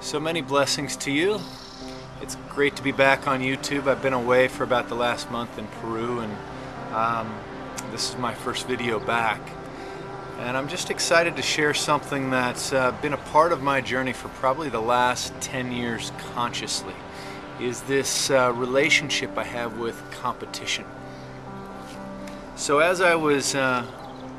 So many blessings to you. It's great to be back on YouTube. I've been away for about the last month in Peru, and this is my first video back. And I'm just excited to share something that's been a part of my journey for probably the last 10 years consciously, is this relationship I have with competition. So as I was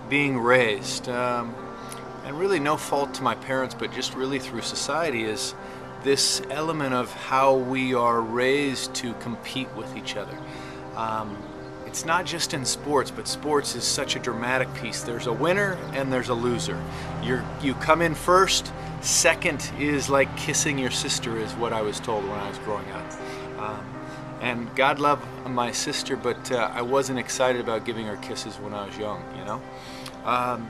being raised, and really no fault to my parents, but just really through society, is this element of how we are raised to compete with each other. It's not just in sports, but sports is such a dramatic piece. There's a winner and there's a loser. You come in first. Second is like kissing your sister, is what I was told when I was growing up. And God love my sister, but I wasn't excited about giving her kisses when I was young, you know?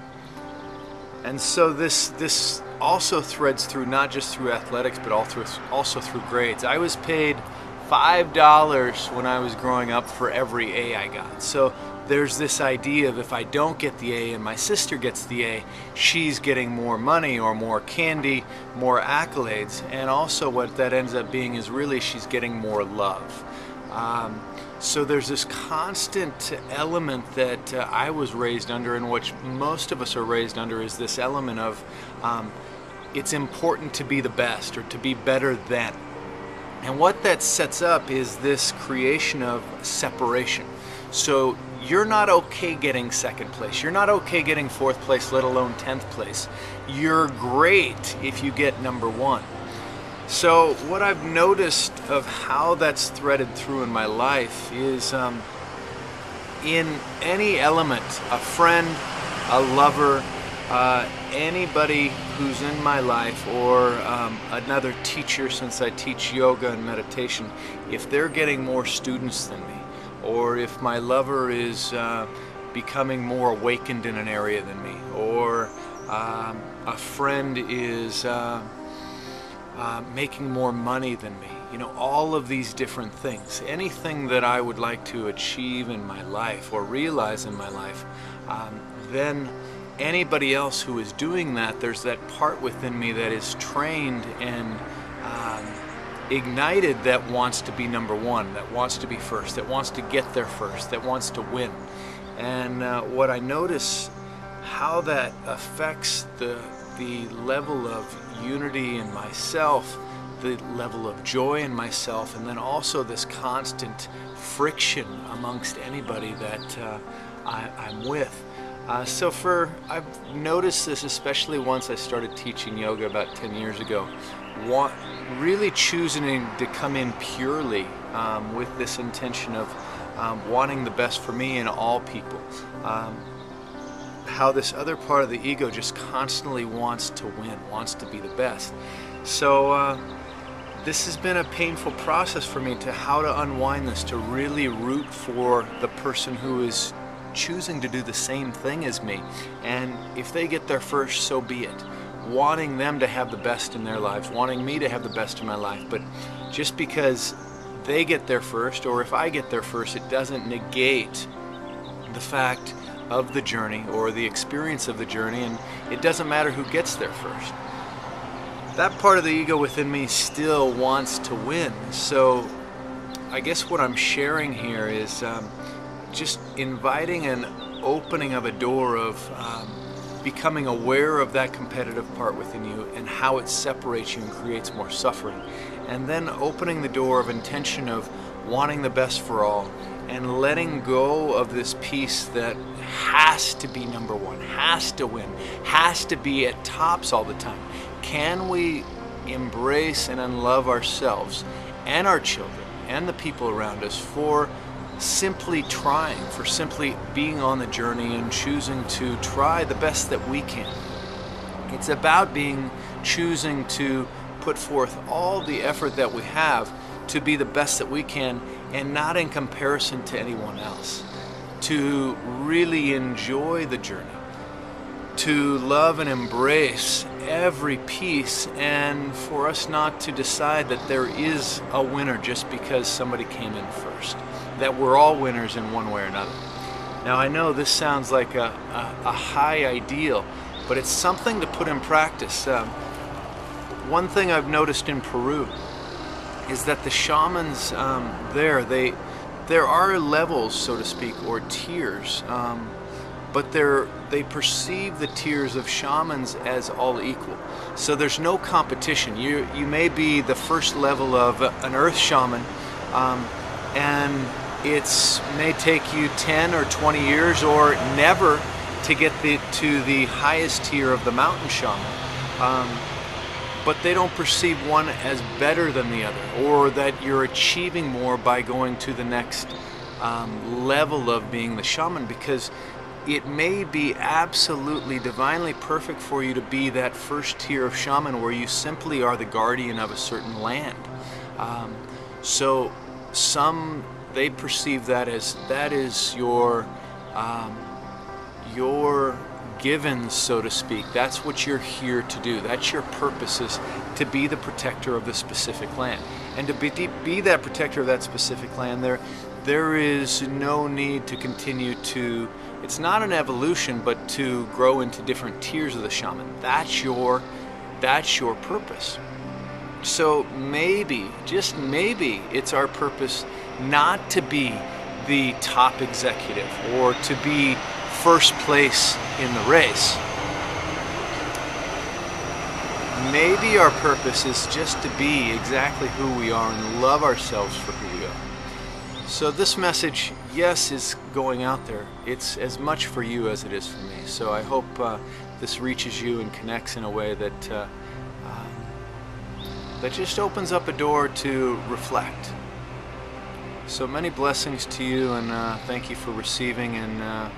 And so this also threads through, not just through athletics, but also through grades. I was paid $5 when I was growing up for every A I got. So there's this idea of, if I don't get the A and my sister gets the A, she's getting more money or more candy, more accolades. And also what that ends up being is really she's getting more love. So there's this constant element that I was raised under, and which most of us are raised under, is this element of it's important to be the best or to be better than. And what that sets up is this creation of separation. So you're not okay getting second place. You're not okay getting fourth place, let alone 10th place. You're great if you get number one. So what I've noticed of how that's threaded through in my life is in any element, a friend, a lover, anybody who's in my life, or another teacher, since I teach yoga and meditation, if they're getting more students than me, or if my lover is becoming more awakened in an area than me, or a friend is making more money than me, you know, all of these different things, anything that I would like to achieve in my life or realize in my life, then anybody else who is doing that, there's that part within me that is trained and ignited, that wants to be number one, that wants to be first, that wants to get there first, that wants to win. And what I notice, how that affects the level of unity in myself, the level of joy in myself, and then also this constant friction amongst anybody that I'm with. So I've noticed this, especially once I started teaching yoga about 10 years ago, really choosing to come in purely with this intention of wanting the best for me and all people. How this other part of the ego just constantly wants to win, wants to be the best. So this has been a painful process for me, to how to unwind this, to really root for the person who is choosing to do the same thing as me. And if they get there first, so be it. Wanting them to have the best in their lives, wanting me to have the best in my life. But just because they get there first, or if I get there first, it doesn't negate the fact of the journey or the experience of the journey, and it doesn't matter who gets there first. That part of the ego within me still wants to win. So I guess what I'm sharing here is just inviting an opening of a door of becoming aware of that competitive part within you and how it separates you and creates more suffering, and then opening the door of intention of wanting the best for all, and letting go of this piece that has to be number one, has to win, has to be at tops all the time. Can we embrace and unlove ourselves and our children and the people around us for simply trying, for simply being on the journey and choosing to try the best that we can? It's about choosing to put forth all the effort that we have to be the best that we can, and not in comparison to anyone else. To really enjoy the journey, to love and embrace every piece, and for us not to decide that there is a winner just because somebody came in first. That we're all winners in one way or another. Now I know this sounds like a high ideal, but it's something to put in practice. one thing I've noticed in Peru is that the shamans there are levels, so to speak, or tiers, but they perceive the tiers of shamans as all equal. So there's no competition. You may be the first level of an earth shaman, and it may take you 10 or 20 years or never to get to the highest tier of the mountain shaman. But they don't perceive one as better than the other, or that you're achieving more by going to the next level of being the shaman, because it may be absolutely divinely perfect for you to be that first tier of shaman where you simply are the guardian of a certain land. So they perceive that is your given, so to speak. That's what you're here to do. That's your purpose, is to be the protector of the specific land. And to be that protector of that specific land, there is no need to continue to, it's not an evolution, but to grow into different tiers of the shaman. That's your purpose. So maybe, just maybe, it's our purpose not to be the top executive or to be first place in the race. Maybe our purpose is just to be exactly who we are and love ourselves for who we are. So this message, yes, is going out there. It's as much for you as it is for me. So I hope this reaches you and connects in a way that that just opens up a door to reflect. So many blessings to you, and thank you for receiving and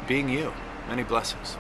being you. Many blessings.